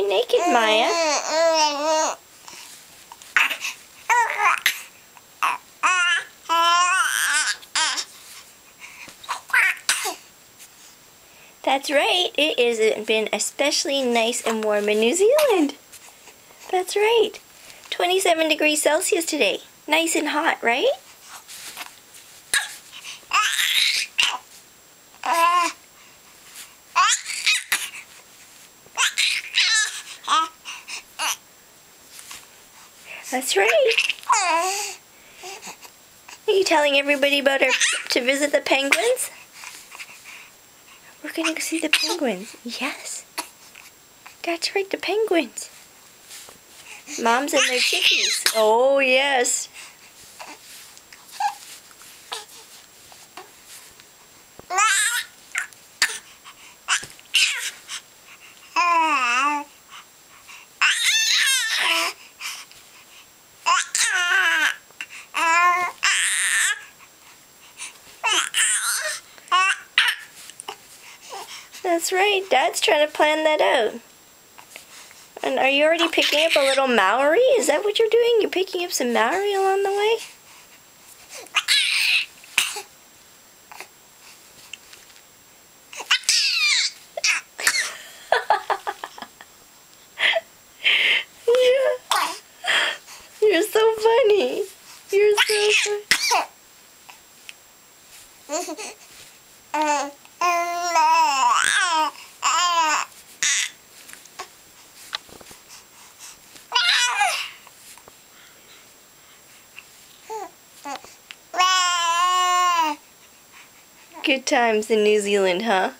you naked, Maya. That's right, it has been especially nice and warm in New Zealand. That's right. 27 degrees Celsius today. Nice and hot, right? That's right. Are you telling everybody about our trip to visit the penguins? We're gonna go see the penguins. Yes. That's right, the penguins. Moms and their chickies. Oh, yes. That's right. Dad's trying to plan that out. And are you already picking up a little Maori? Is that what you're doing? You're picking up some Maori along the way? Yeah. You're so funny. You're so funny. Good times in New Zealand, huh?